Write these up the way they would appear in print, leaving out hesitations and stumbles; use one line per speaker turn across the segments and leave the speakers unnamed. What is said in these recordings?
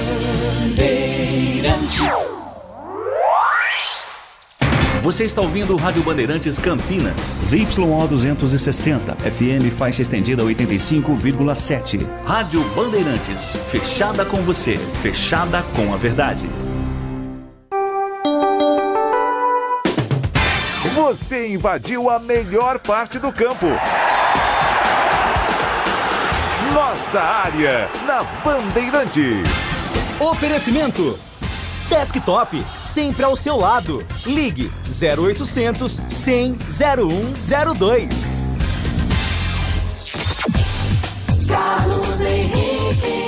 Bandeirantes.
Você está ouvindo o Rádio Bandeirantes Campinas. ZYO 260, FM faixa estendida 85,7. Rádio Bandeirantes, fechada com você, fechada com a verdade.
Você invadiu a melhor parte do campo. Nossa área, na Bandeirantes.
Oferecimento Desktop, sempre ao seu lado. Ligue 0800 100 0102.
Carlos Henrique.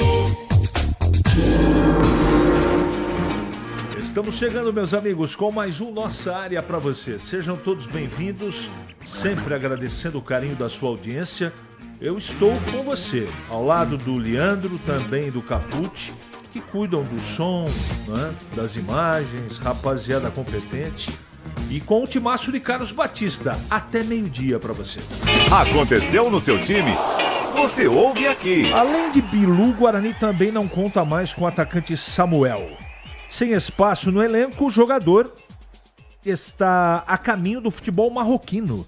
Estamos chegando, meus amigos, com mais um Nossa Área para você. Sejam todos bem-vindos, sempre agradecendo o carinho da sua audiência. Eu estou com você, ao lado do Leandro, também do Capucci, que cuidam do som, né, das imagens, rapaziada competente. E com o timaço de Carlos Batista, até meio-dia para você.
Aconteceu no seu time? Você ouve aqui.
Além de Bilu, Guarani também não conta mais com o atacante Samuel. Sem espaço no elenco, o jogador está a caminho do futebol marroquino.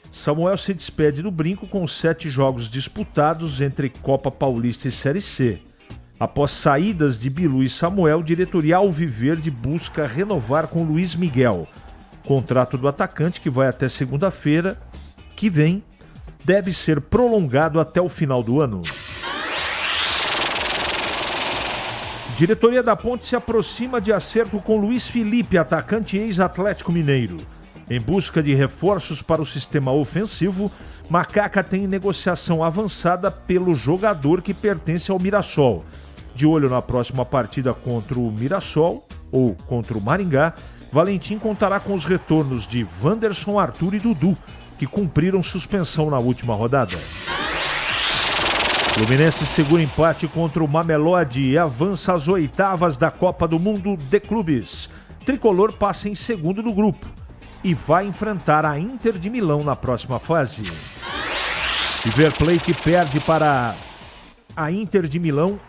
Samuel se despede do Brinco com 7 jogos disputados entre Copa Paulista e Série C. Após saídas de Bilu e Samuel, diretoria alviverde busca renovar com Luiz Miguel. Contrato do atacante, que vai até segunda-feira que vem, deve ser prolongado até o final do ano. Diretoria da Ponte se aproxima de acerto com Luiz Felipe, atacante ex-Atlético Mineiro. Em busca de reforços para o sistema ofensivo, Macaca tem negociação avançada pelo jogador que pertence ao Mirassol. De olho na próxima partida contra o Mirassol, ou contra o Maringá, Valentim contará com os retornos de Wanderson, Arthur e Dudu, que cumpriram suspensão na última rodada. Fluminense segura empate contra o Mamelodi e avança às oitavas da Copa do Mundo de Clubes. Tricolor passa em segundo no grupo e vai enfrentar a Inter de Milão na próxima fase. River Plate perde para a Inter de Milão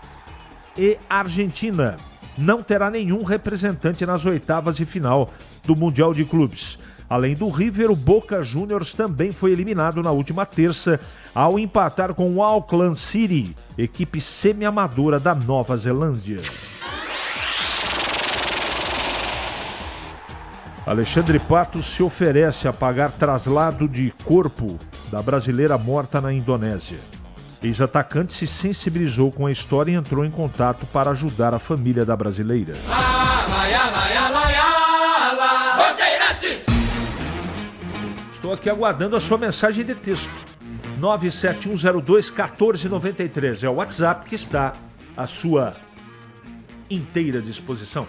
e Argentina. Não terá nenhum representante nas oitavas de final do Mundial de Clubes. Além do River, o Boca Juniors também foi eliminado na última terça ao empatar com o Auckland City, equipe semi-amadora da Nova Zelândia. Alexandre Pato se oferece a pagar traslado de corpo da brasileira morta na Indonésia. Ex-atacante se sensibilizou com a história e entrou em contato para ajudar a família da brasileira. Estou aqui aguardando a sua mensagem de texto. 97102-1493 é o WhatsApp que está à sua inteira disposição.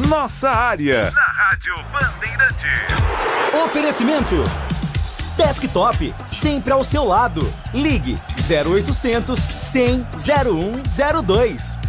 Nossa área, na Rádio Bandeirantes.
Oferecimento Desktop, sempre ao seu lado. Ligue 0800 100 0102.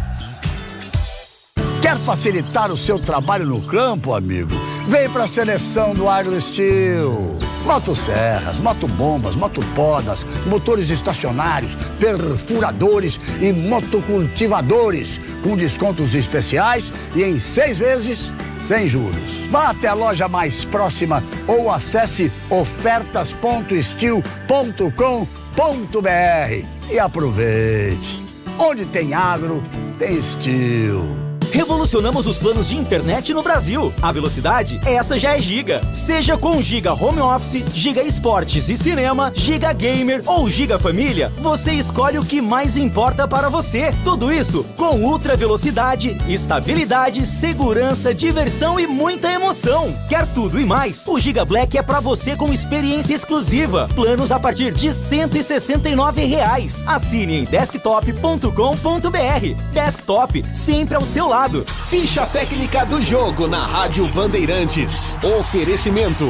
Quer facilitar o seu trabalho no campo, amigo? Vem para a seleção do Agrosteel. Motosserras, motobombas, motopodas, motores estacionários, perfuradores e motocultivadores, com descontos especiais e em 6 vezes sem juros. Vá até a loja mais próxima ou acesse ofertas.steel.com.br e aproveite. Onde tem agro, tem Steel.
Revolucionamos os planos de internet no Brasil. A velocidade, essa já é Giga. Seja com Giga Home Office, Giga Esportes e Cinema, Giga Gamer ou Giga Família, você escolhe o que mais importa para você. Tudo isso com ultra velocidade, estabilidade, segurança, diversão e muita emoção. Quer tudo e mais? O Giga Black é para você com experiência exclusiva. Planos a partir de R$ 169. Assine em desktop.com.br. Desktop, sempre ao seu lado.
Ficha técnica do jogo na Rádio Bandeirantes. Oferecimento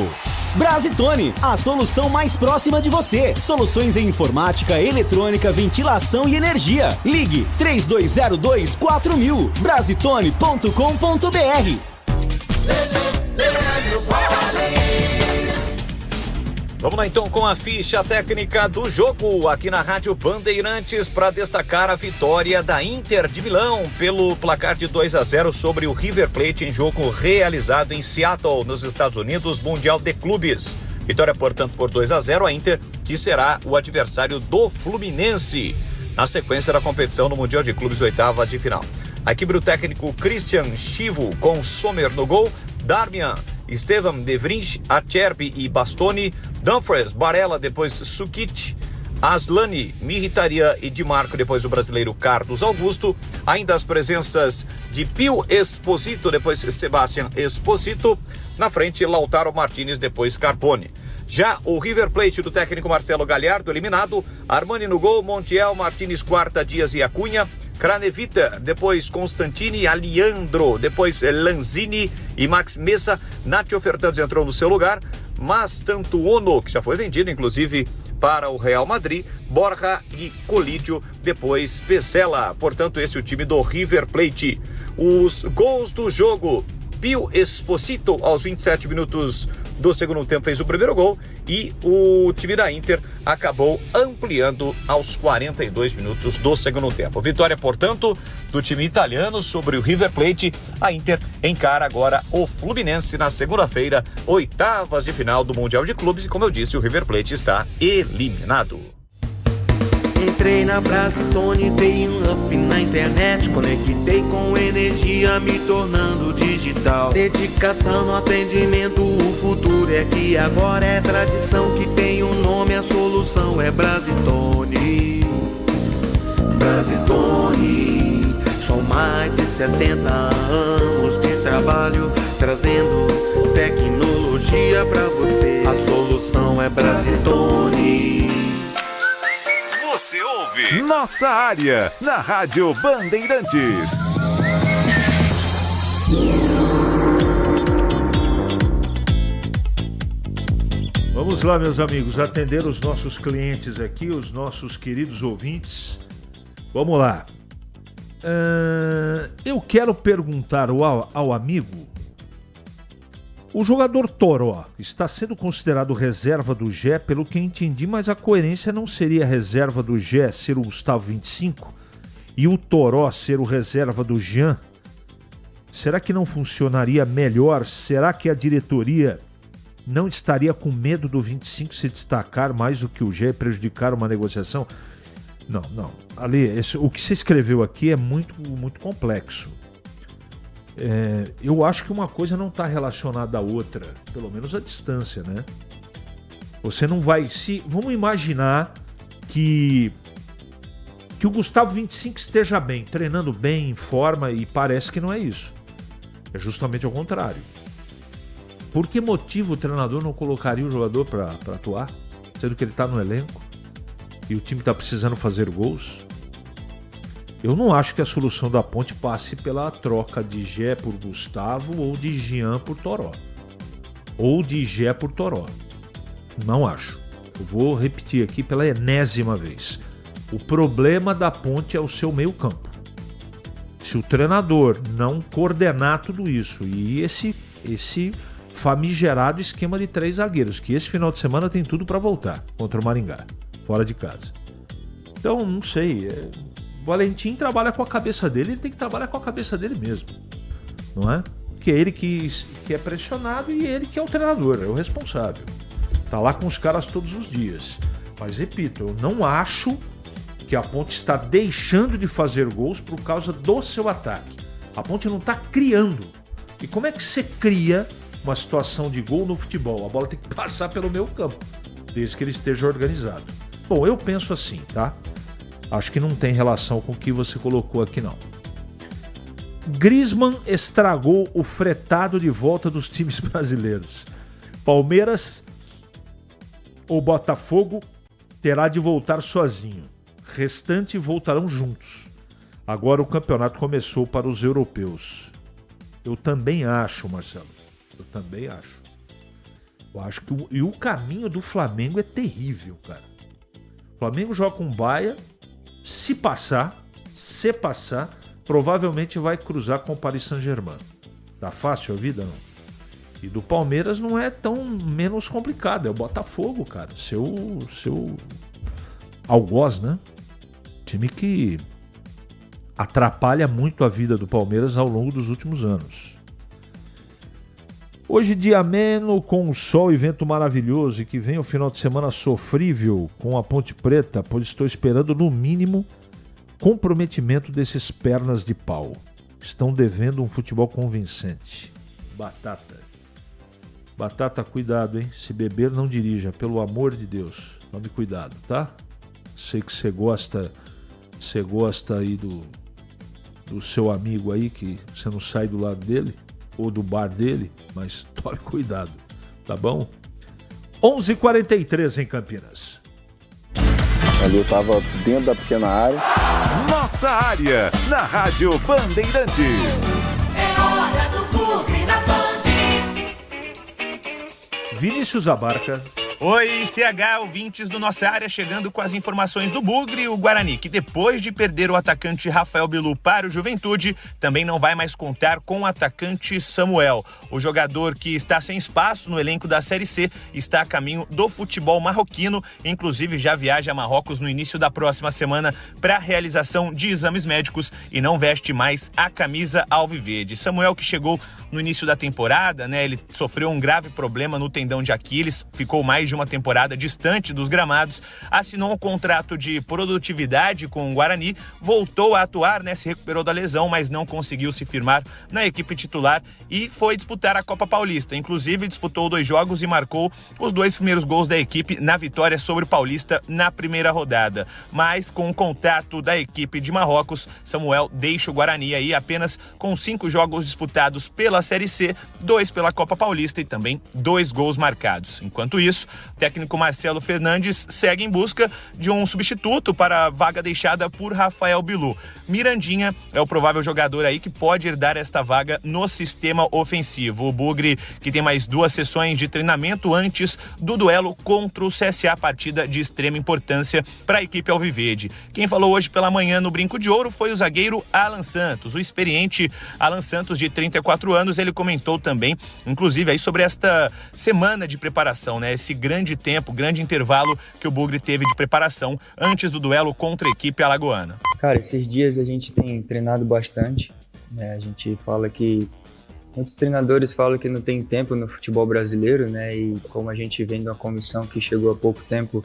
Brasitone, a solução mais próxima de você. Soluções em informática, eletrônica, ventilação e energia. Ligue 3202-4000. Brasitone.com.br.
Vamos lá então com a ficha técnica do jogo aqui na Rádio Bandeirantes para destacar a vitória da Inter de Milão pelo placar de 2-0 sobre o River Plate em jogo realizado em Seattle, nos Estados Unidos, Mundial de Clubes. Vitória, portanto, por 2-0, a Inter, que será o adversário do Fluminense na sequência da competição no Mundial de Clubes, oitava de final. A equipe do técnico Christian Chivo com Sommer no gol, Darmian, Estevam, De Vrij, Acerbi e Bastoni, Dumfries, Barella, depois Sukic, Aslani, Mkhitaryan e Di Marco, depois o brasileiro Carlos Augusto. Ainda as presenças de Pio Esposito, depois Sebastian Esposito. Na frente, Lautaro Martinez, depois Carbone. Já o River Plate do técnico Marcelo Galhardo eliminado, Armani no gol, Montiel, Martinez, Quarta, Dias e Acunha, Cranevita, depois Constantini, Aliandro, depois Lanzini e Max Mesa. Nacho Fernandes entrou no seu lugar, mas tanto Ono, que já foi vendido inclusive para o Real Madrid, Borja e Colídio, depois Pesela. Portanto, esse é o time do River Plate. Os gols do jogo: Pio Esposito, aos 27 minutos do segundo tempo, fez o primeiro gol e o time da Inter acabou ampliando aos 42 minutos do segundo tempo. Vitória, portanto, do time italiano sobre o River Plate. A Inter encara agora o Fluminense na segunda-feira, oitavas de final do Mundial de Clubes, e como eu disse, o River Plate está eliminado.
Entrei na Brasitone, dei um up na internet, conectei com energia, me tornando digital. Dedicação no atendimento, o futuro é que agora é tradição, que tem um nome, a solução é Brasitone. Brasitone, são mais de 70 anos de trabalho, trazendo tecnologia pra você. A solução é Brasitone.
Você ouve Nossa Área na Rádio Bandeirantes.
Vamos lá, meus amigos, atender os nossos clientes aqui, os nossos queridos ouvintes. Vamos lá. Eu quero perguntar ao amigo: o jogador Toró está sendo considerado reserva do Gé, pelo que entendi, mas a coerência não seria reserva do Gé ser o Gustavo 25 e o Toró ser o reserva do Jean? Será que não funcionaria melhor? Será que a diretoria não estaria com medo do 25 se destacar mais do que o Gé e prejudicar uma negociação? Não. Ali, o que você escreveu aqui é muito, muito complexo. Eu acho que uma coisa não está relacionada à outra, pelo menos a distância, né? Você não vai... Vamos imaginar que o Gustavo 25 esteja bem, treinando bem, em forma, e parece que não é isso. É justamente ao contrário. Por que motivo o treinador não colocaria o jogador para atuar, sendo que ele está no elenco e o time está precisando fazer gols? Eu não acho que a solução da Ponte passe pela troca de Gé por Gustavo ou de Jean por Toró. Ou de Gé por Toró. Não acho. Eu vou repetir aqui pela enésima vez. O problema da Ponte é o seu meio-campo. Se o treinador não coordenar tudo isso e esse famigerado esquema de 3 zagueiros, que esse final de semana tem tudo para voltar contra o Maringá, fora de casa. Então, não sei... O Valentim trabalha com a cabeça dele, ele tem que trabalhar com a cabeça dele mesmo, não é? Que é ele que é pressionado e ele que é o treinador, é o responsável. Tá lá com os caras todos os dias. Mas repito, eu não acho que a Ponte está deixando de fazer gols por causa do seu ataque. A Ponte não está criando. E como é que você cria uma situação de gol no futebol? A bola tem que passar pelo meio campo, desde que ele esteja organizado. Bom, eu penso assim, tá? Acho que não tem relação com o que você colocou aqui, não. Griezmann estragou o fretado de volta dos times brasileiros. Palmeiras ou Botafogo terá de voltar sozinho. Restante voltarão juntos. Agora o campeonato começou para os europeus. Eu também acho, Marcelo. Eu também acho. Eu acho que o caminho do Flamengo é terrível, cara. O Flamengo joga com Baia. Se passar, provavelmente vai cruzar com o Paris Saint-Germain. Tá fácil a vida, não? E do Palmeiras não é tão menos complicado. É o Botafogo, cara. Seu algoz, né? Time que atrapalha muito a vida do Palmeiras ao longo dos últimos anos. Hoje dia ameno, com sol e vento maravilhoso, e que vem o final de semana sofrível com a Ponte Preta, pois estou esperando no mínimo comprometimento desses pernas de pau. Estão devendo um futebol convincente. Batata, cuidado, hein? Se beber, não dirija, pelo amor de Deus. Tome cuidado, tá? Sei que você gosta aí do seu amigo aí, que você não sai do lado dele ou do bar dele, mas tome cuidado, tá bom? 11h43 em Campinas.
Ali eu tava dentro da pequena área.
Nossa área, na Rádio Bandeirantes.
É hora do Bugre da Band.
Vinícius Abarca.
Oi, CH, ouvintes do Nossa Área, chegando com as informações do Bugre. O Guarani, que depois de perder o atacante Rafael Bilu para o Juventude, também não vai mais contar com o atacante Samuel. O jogador que está sem espaço no elenco da Série C está a caminho do futebol marroquino, inclusive já viaja a Marrocos no início da próxima semana para a realização de exames médicos e não veste mais a camisa alviverde. Samuel, que chegou no início da temporada, né? Ele sofreu um grave problema no tendão de Aquiles, ficou mais de uma temporada distante dos gramados, assinou um contrato de produtividade com o Guarani, voltou a atuar, né? Se recuperou da lesão, mas não conseguiu se firmar na equipe titular e foi disputar a Copa Paulista. Inclusive, disputou 2 jogos e marcou os 2 primeiros gols da equipe na vitória sobre o Paulista na primeira rodada. Mas com o contato da equipe de Marrocos, Samuel deixa o Guarani aí apenas com 5 jogos disputados pela Série C, 2 pela Copa Paulista e também 2 gols marcados. Enquanto isso, o técnico Marcelo Fernandes segue em busca de um substituto para a vaga deixada por Rafael Bilu. Mirandinha é o provável jogador aí que pode herdar esta vaga no sistema ofensivo. O Bugre, que tem mais 2 sessões de treinamento antes do duelo contra o CSA, partida de extrema importância para a equipe alviverde. Quem falou hoje pela manhã no Brinco de Ouro foi o zagueiro Alan Santos. O experiente Alan Santos, de 34 anos, ele comentou também, inclusive, aí sobre esta semana de preparação, né? Esse grande tempo, grande intervalo que o Bugre teve de preparação antes do duelo contra a equipe alagoana.
Cara, esses dias a gente tem treinado bastante, né? A gente fala que muitos treinadores falam que não tem tempo no futebol brasileiro, né? E como a gente vem de uma comissão que chegou há pouco tempo,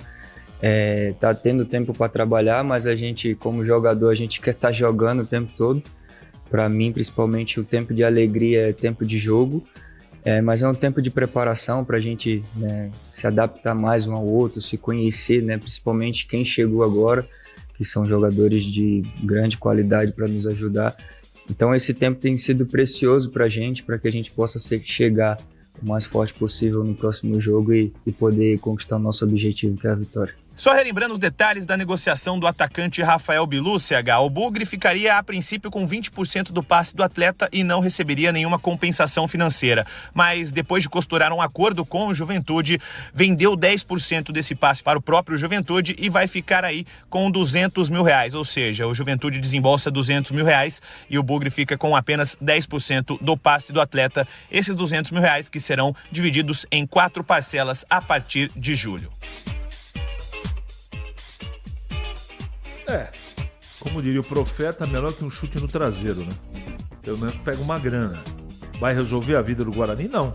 tá tendo tempo para trabalhar, mas a gente, como jogador, a gente quer estar jogando o tempo todo. Para mim, principalmente, o tempo de alegria é tempo de jogo. Mas é um tempo de preparação para a gente, né, se adaptar mais um ao outro, se conhecer, né, principalmente quem chegou agora, que são jogadores de grande qualidade para nos ajudar. Então esse tempo tem sido precioso para a gente, para que a gente possa chegar o mais forte possível no próximo jogo e poder conquistar o nosso objetivo, que é a vitória.
Só relembrando os detalhes da negociação do atacante Rafael Bilu, CH, o Bugre ficaria a princípio com 20% do passe do atleta e não receberia nenhuma compensação financeira. Mas depois de costurar um acordo com o Juventude, vendeu 10% desse passe para o próprio Juventude e vai ficar aí com R$200 mil. Ou seja, o Juventude desembolsa R$200 mil e o Bugre fica com apenas 10% do passe do atleta. Esses R$200 mil que serão divididos em 4 parcelas a partir de julho.
Como diria o profeta, melhor que um chute no traseiro, né? Pelo menos pega uma grana. Vai resolver a vida do Guarani? Não.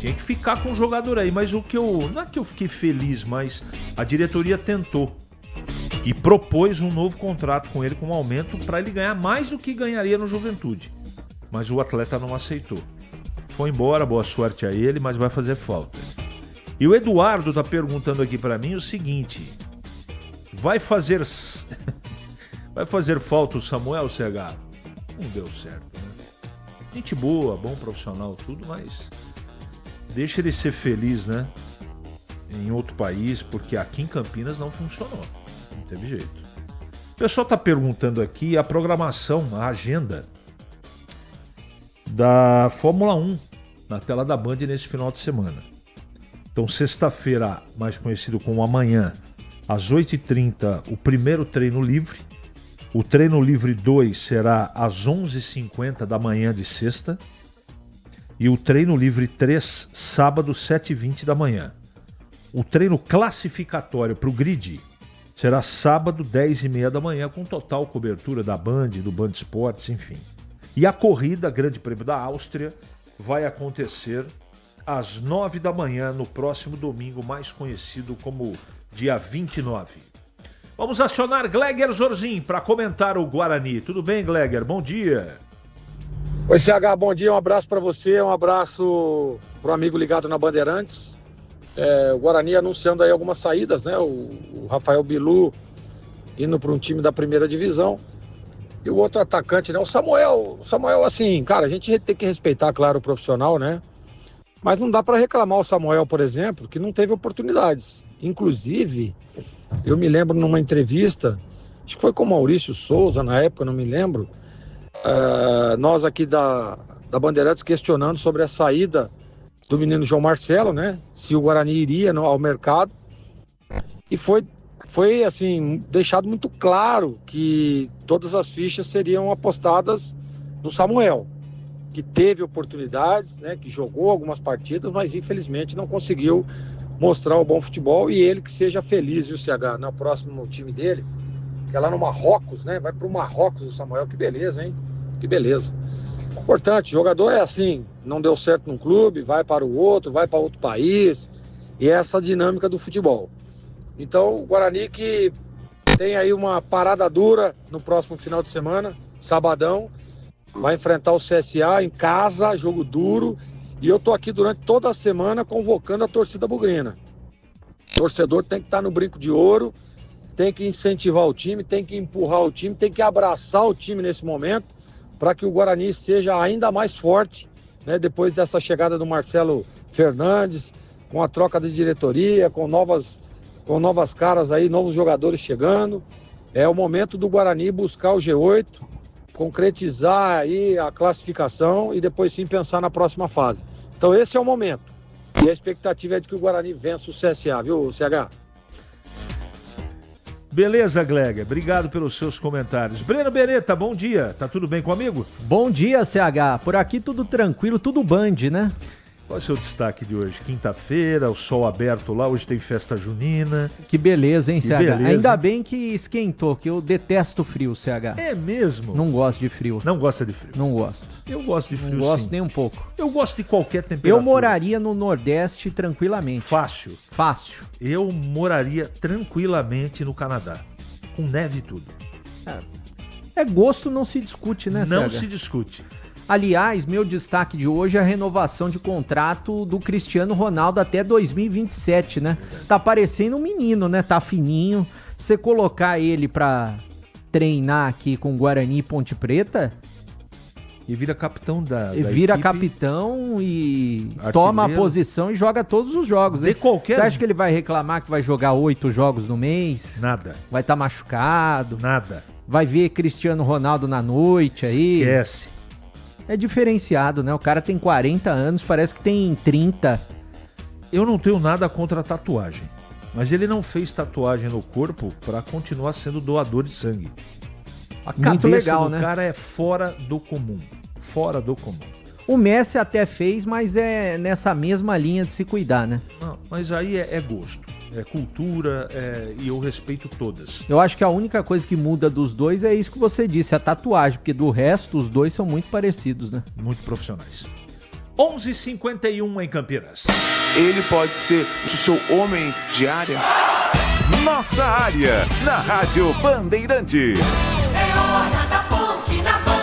Tinha que ficar com o jogador aí, mas não é que eu fiquei feliz, mas a diretoria tentou e propôs um novo contrato com ele, com um aumento para ele ganhar mais do que ganharia no Juventude. Mas o atleta não aceitou. Foi embora, boa sorte a ele, mas vai fazer falta. E o Eduardo tá perguntando aqui para mim o seguinte: vai fazer falta o Samuel, CH? Não deu certo, né? Gente boa, bom profissional, tudo, mas deixa ele ser feliz, né? Em outro país, porque aqui em Campinas não funcionou. Não teve jeito. O pessoal tá perguntando aqui a programação, a agenda da Fórmula 1 na tela da Band nesse final de semana. Então, sexta-feira, mais conhecido como amanhã, às 8h30, o primeiro treino livre. O treino livre 2 será às 11h50 da manhã de sexta. E o treino livre 3, sábado, 7h20 da manhã. O treino classificatório para o grid será sábado, 10h30 da manhã, com total cobertura da Band, do Band Esportes, enfim. E a corrida, Grande Prêmio da Áustria, vai acontecer às 9 da manhã, no próximo domingo, mais conhecido como dia 29. Vamos acionar Gleger Zorzin para comentar o Guarani. Tudo bem, Gleger? Bom dia.
Oi, CH, bom dia, um abraço para você, um abraço pro amigo ligado na Bandeirantes. O Guarani anunciando aí algumas saídas, né? O Rafael Bilu indo para um time da primeira divisão. E o outro atacante, né? O Samuel, assim, cara, a gente tem que respeitar, claro, o profissional, né? Mas não dá para reclamar o Samuel, por exemplo, que não teve oportunidades. Inclusive, eu me lembro numa entrevista, acho que foi com o Maurício Souza na época, não me lembro, nós aqui da Bandeirantes questionando sobre a saída do menino João Marcelo, né? Se o Guarani iria ao mercado. E foi assim, deixado muito claro que todas as fichas seriam apostadas no Samuel, que teve oportunidades, né? Que jogou algumas partidas, mas infelizmente não conseguiu mostrar o bom futebol. E ele que seja feliz, viu, CH, no próximo time dele, que é lá no Marrocos, né? Vai pro Marrocos o Samuel, que beleza, hein? Que beleza. Importante, jogador é assim, não deu certo num clube, vai para o outro, vai para outro país, e é essa dinâmica do futebol. Então, o Guarani que tem aí uma parada dura no próximo final de semana, sabadão, vai enfrentar o CSA em casa, jogo duro, e eu tô aqui durante toda a semana convocando a torcida bugrina. O torcedor tem que estar no brinco de ouro, tem que incentivar o time, tem que empurrar o time, tem que abraçar o time nesse momento, para que o Guarani seja ainda mais forte, né, depois dessa chegada do Marcelo Fernandes, com a troca de diretoria, com novas caras aí, novos jogadores chegando. É o momento do Guarani buscar o G8, concretizar aí a classificação e depois sim pensar na próxima fase. Então esse é o momento. E a expectativa é de que o Guarani vença o CSA, viu, CH?
Beleza, Gleger. Obrigado pelos seus comentários. Breno Beretta, bom dia. Tá tudo bem comigo?
Bom dia, CH. Por aqui tudo tranquilo, tudo Band, né?
Qual é o seu destaque de hoje? Quinta-feira, o sol aberto lá, hoje tem festa junina.
Que beleza, hein, CH?
Beleza,
ainda
hein?
bem que esquentou, que eu detesto frio, CH.
É mesmo?
Não gosto de frio.
Não gosta de frio?
Não gosto.
Eu gosto de frio,
Não gosto
sim.
nem um pouco.
Eu gosto de qualquer temperatura.
Eu moraria no Nordeste tranquilamente.
Fácil.
Fácil.
Eu moraria tranquilamente no Canadá. Com neve e tudo.
É gosto, não se discute, né,
Não
CH?
se discute.
Aliás, meu destaque de hoje é a renovação de contrato do Cristiano Ronaldo até 2027, né? Tá parecendo um menino, né? Tá fininho. Você colocar ele pra treinar aqui com Guarani e Ponte Preta...
E vira capitão da
vira
equipe.
Capitão e
Artilheiro.
toma a posição e joga todos os jogos.
De
hein?
qualquer...
Você acha que ele vai reclamar que vai jogar 8 jogos no mês?
Nada.
Vai estar machucado?
Nada.
Vai ver Cristiano Ronaldo na noite aí?
Esquece.
É diferenciado, né? O cara tem 40 anos, parece que tem 30.
Eu não tenho nada contra a tatuagem. Mas ele não fez tatuagem no corpo para continuar sendo doador de sangue. A
Muito
cabeça
legal,
do
né?
cara é fora do comum. Fora do comum.
O Messi até fez, mas é nessa mesma linha de se cuidar, né?
Não, mas aí é gosto, é cultura, e eu respeito todas.
Eu acho que a única coisa que muda dos dois é isso que você disse, a tatuagem, porque do resto os dois são muito parecidos, né?
Muito profissionais. 11h51 em Campinas.
Ele pode ser o seu homem de área?
Nossa área, na Rádio Bandeirantes.
É hora da Ponte na Band.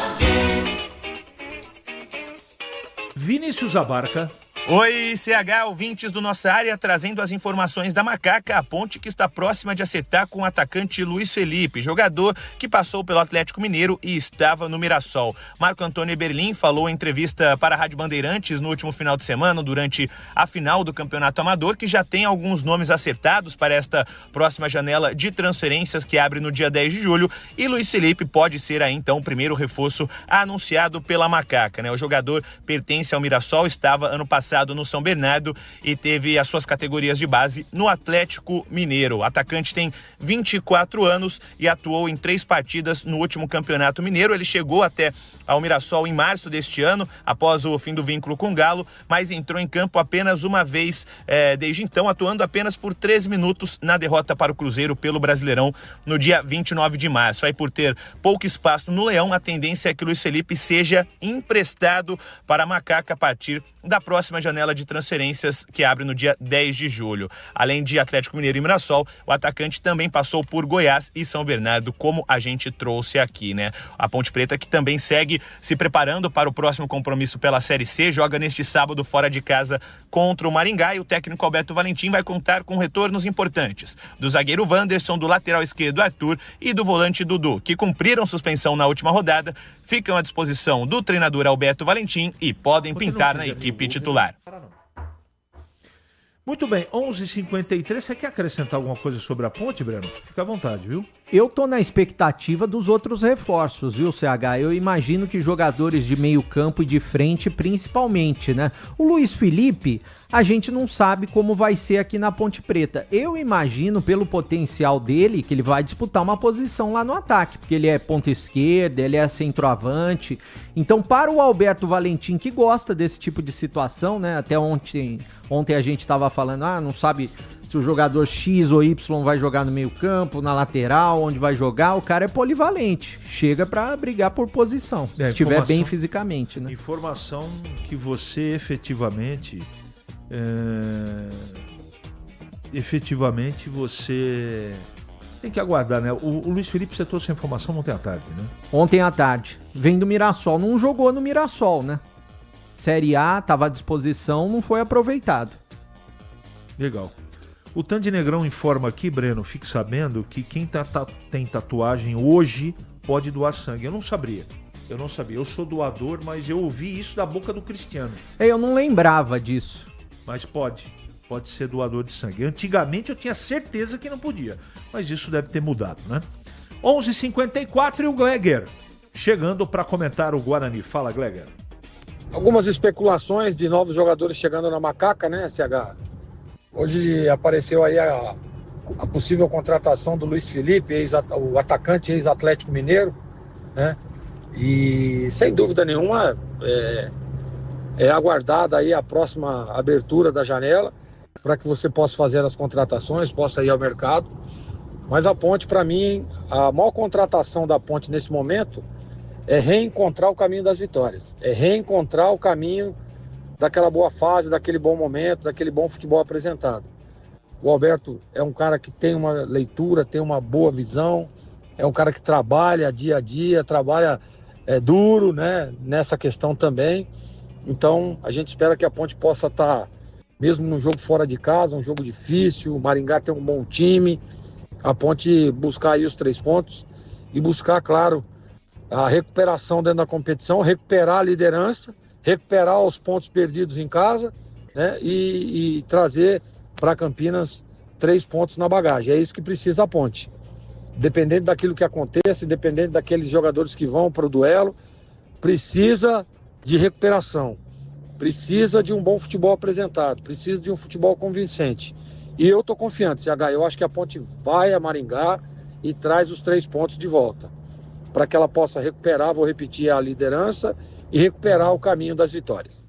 Vinícius Abarca.
Oi, CH, ouvintes do Nossa Área, trazendo as informações da Macaca, a Ponte que está próxima de acertar com o atacante Luiz Felipe, jogador que passou pelo Atlético Mineiro e estava no Mirassol. Marco Antônio Eberlin falou em entrevista para a Rádio Bandeirantes no último final de semana, durante a final do Campeonato Amador, que já tem alguns nomes acertados para esta próxima janela de transferências que abre no dia 10 de julho, e Luiz Felipe pode ser aí então o primeiro reforço anunciado pela Macaca, né? O jogador pertence ao Mirassol, estava ano passado passado no São Bernardo e teve as suas categorias de base no Atlético Mineiro. O atacante tem 24 anos e atuou em 3 partidas no último Campeonato Mineiro. Ele chegou até ao Mirassol em março deste ano, após o fim do vínculo com o Galo, mas entrou em campo apenas uma vez desde então, atuando apenas por 13 minutos na derrota para o Cruzeiro pelo Brasileirão no dia 29 de março. Aí, por ter pouco espaço no Leão, a tendência é que o Luiz Felipe seja emprestado para a Macaca a partir da próxima janela de transferências, que abre no dia 10 de julho. Além de Atlético Mineiro e Mirassol, o atacante também passou por Goiás e São Bernardo, como a gente trouxe aqui, né? A Ponte Preta, que também segue se preparando para o próximo compromisso pela Série C, joga neste sábado fora de casa contra o Maringá, e o técnico Alberto Valentim vai contar com retornos importantes do zagueiro Wanderson, do lateral esquerdo Arthur e do volante Dudu, que cumpriram suspensão na última rodada, ficam à disposição do treinador Alberto Valentim e podem pintar na equipe titular.
Muito bem, 11h53, você quer acrescentar alguma coisa sobre a Ponte, Breno? Fica à vontade, viu?
Eu tô na expectativa dos outros reforços, viu, CH? Eu imagino que jogadores de meio campo e de frente, principalmente, né? O Luiz Felipe, a gente não sabe como vai ser aqui na Ponte Preta. Eu imagino, pelo potencial dele, que ele vai disputar uma posição lá no ataque, porque ele é ponta esquerda, ele é centroavante. Então, para o Alberto Valentim, que gosta desse tipo de situação, né? Até ontem a gente estava falando, não sabe se o jogador X ou Y vai jogar no meio campo, na lateral, onde vai jogar. O cara é polivalente, chega para brigar por posição, se estiver bem fisicamente, né?
Informação que você efetivamente você tem que aguardar, né? O Luiz Felipe, você trouxe a informação ontem à tarde, né?
Ontem à tarde. Vem do Mirassol. Não jogou no Mirassol, né? Série A, estava à disposição, não foi aproveitado.
Legal. O Tandy Negrão informa aqui, Breno, fique sabendo que quem tem tatuagem hoje pode doar sangue. Eu não sabia. Eu sou doador, mas eu ouvi isso da boca do Cristiano.
Eu não lembrava disso.
Mas pode ser doador de sangue. Antigamente eu tinha certeza que não podia, mas isso deve ter mudado, né? 11h54 e o Gleger chegando para comentar o Guarani. Fala, Gleger.
Algumas especulações de novos jogadores chegando na Macaca, né, CH? Hoje apareceu aí a possível contratação do Luiz Felipe, o atacante ex-Atlético Mineiro, né? E sem dúvida nenhuma é aguardada aí a próxima abertura da janela para que você possa fazer as contratações, possa ir ao mercado. Mas a Ponte, para mim, a maior contratação da Ponte nesse momento é reencontrar o caminho das vitórias, é reencontrar o caminho daquela boa fase, daquele bom momento, daquele bom futebol apresentado. O Alberto é um cara que tem uma leitura, tem uma boa visão, é um cara que trabalha dia a dia, trabalha duro, né, nessa questão também. Então, a gente espera que a Ponte possa estar, mesmo num jogo fora de casa, um jogo difícil, o Maringá tem um bom time, a Ponte buscar aí os 3 pontos e buscar, claro, a recuperação dentro da competição, recuperar a liderança, recuperar os pontos perdidos em casa, né, e trazer para Campinas 3 pontos na bagagem. É isso que precisa a Ponte. Dependendo daquilo que aconteça, dependendo daqueles jogadores que vão para o duelo, precisa de recuperação, precisa de um bom futebol apresentado, precisa de um futebol convincente. E eu estou confiante, CH, eu acho que a Ponte vai a Maringá e traz os 3 pontos de volta, para que ela possa recuperar, vou repetir, a liderança e recuperar o caminho das vitórias.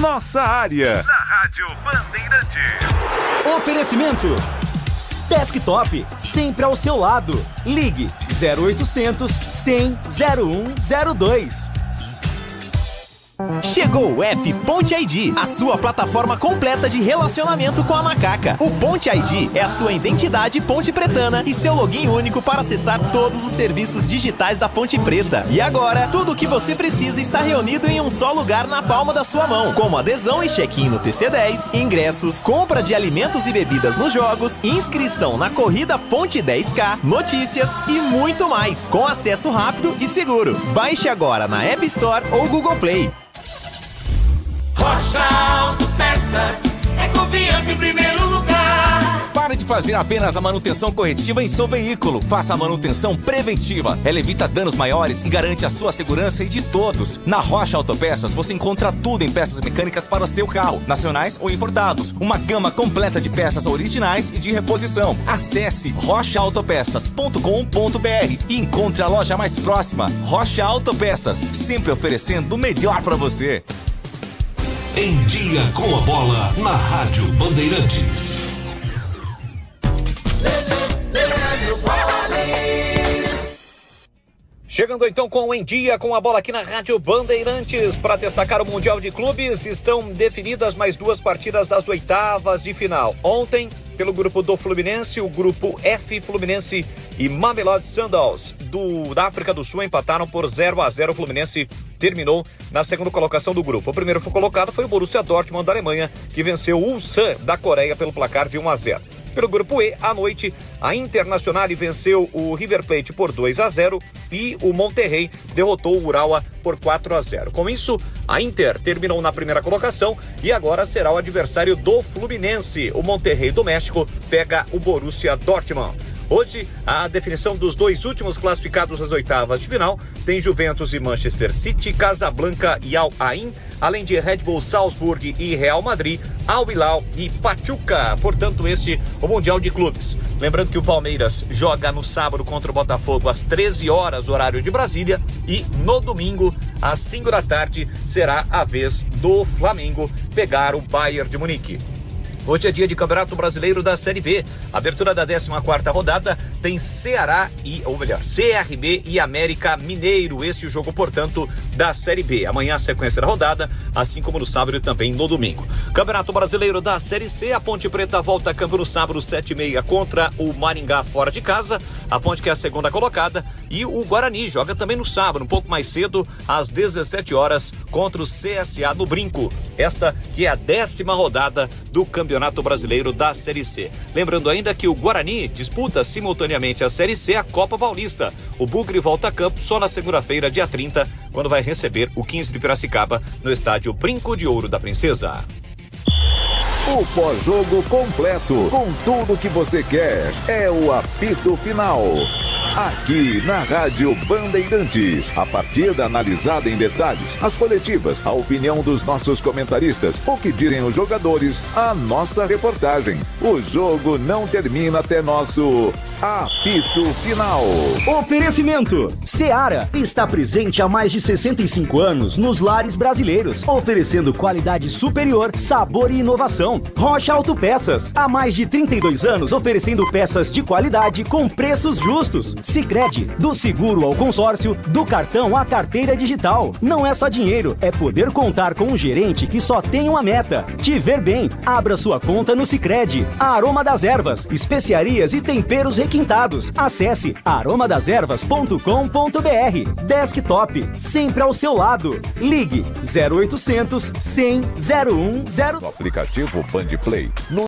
Nossa área, na Rádio Bandeirantes.
Oferecimento Desktop, sempre ao seu lado. Ligue 0800 100 0102. Chegou o app Ponte ID, a sua plataforma completa de relacionamento com a Macaca. O Ponte ID é a sua identidade ponte pretana e seu login único para acessar todos os serviços digitais da Ponte Preta. E agora, tudo o que você precisa está reunido em um só lugar na palma da sua mão, como adesão e check-in no TC10, ingressos, compra de alimentos e bebidas nos jogos, inscrição na corrida Ponte 10K, notícias e muito mais, com acesso rápido e seguro. Baixe agora na App Store ou Google Play.
Rocha Autopeças é confiança em primeiro lugar.
Pare de
fazer apenas a manutenção corretiva em seu veículo. Faça a manutenção preventiva. Ela evita danos maiores e garante a sua segurança e de todos. Na Rocha Autopeças você encontra tudo em peças mecânicas para o seu carro, nacionais ou importados. Uma gama completa de peças originais e de reposição. Acesse rochaautopeças.com.br e encontre a loja mais próxima. Rocha Autopeças, sempre oferecendo o melhor para você.
Em Dia com a Bola, na Rádio Bandeirantes.
Chegando então com o Em Dia com a Bola aqui na Rádio Bandeirantes. Para destacar o Mundial de Clubes, estão definidas mais 2 partidas das oitavas de final. Ontem, pelo grupo do Fluminense, o grupo F, Fluminense e Mamelodi Sundowns da África do Sul empataram por 0-0. O Fluminense terminou na segunda colocação do grupo. O primeiro colocado foi o Borussia Dortmund da Alemanha, que venceu o Ulsan da Coreia pelo placar de 1-0. Pelo grupo E, à noite, a Internacional venceu o River Plate por 2-0 e o Monterrey derrotou o Urawa por 4-0. Com isso, a Inter terminou na primeira colocação e agora será o adversário do Fluminense. O Monterrey do México pega o Borussia Dortmund. Hoje, a definição dos 2 últimos classificados das oitavas de final tem Juventus e Manchester City, Casablanca e Al Ain, além de Red Bull Salzburg e Real Madrid, Al Hilal e Pachuca. Portanto, este o Mundial de Clubes. Lembrando que o Palmeiras joga no sábado contra o Botafogo às 13 horas, horário de Brasília, e no domingo, às 5 da tarde, será a vez do Flamengo pegar o Bayern de Munique. Hoje é dia de Campeonato Brasileiro da Série B. Abertura da 14ª rodada tem CRB e América Mineiro. Este é o jogo, portanto, da Série B. Amanhã a sequência da rodada, assim como no sábado e também no domingo. Campeonato Brasileiro da Série C. A Ponte Preta volta a campo no sábado, 7h30, contra o Maringá fora de casa. A Ponte, que é a segunda colocada. E o Guarani joga também no sábado, um pouco mais cedo, às 17 horas, contra o CSA no Brinco. Esta que é a 10ª rodada do Campeonato Brasileiro da Série C. Lembrando ainda que o Guarani disputa simultaneamente a Série C e a Copa Paulista. O Bugre volta a campo só na segunda-feira, dia 30, quando vai receber o 15 de Piracicaba no estádio Brinco de Ouro da Princesa.
O pós-jogo completo, com tudo que você quer, é o apito final. Aqui na Rádio Bandeirantes, a partida analisada em detalhes, as coletivas, a opinião dos nossos comentaristas, o que dizem os jogadores, a nossa reportagem. O jogo não termina até nosso apito final.
Oferecimento: Seara está presente há mais de 65 anos nos lares brasileiros, oferecendo qualidade superior, sabor e inovação. Rocha Autopeças, há mais de 32 anos oferecendo peças de qualidade com preços justos. Sicredi, do seguro ao consórcio, do cartão à carteira digital. Não é só dinheiro, é poder contar com um gerente que só tem uma meta: te ver bem. Abra sua conta no Sicredi. A Aroma das Ervas, especiarias e temperos requintados. Acesse aromadeservas.com.br. Desktop, sempre ao seu lado. Ligue 0800 100 0100.
No aplicativo Band Play.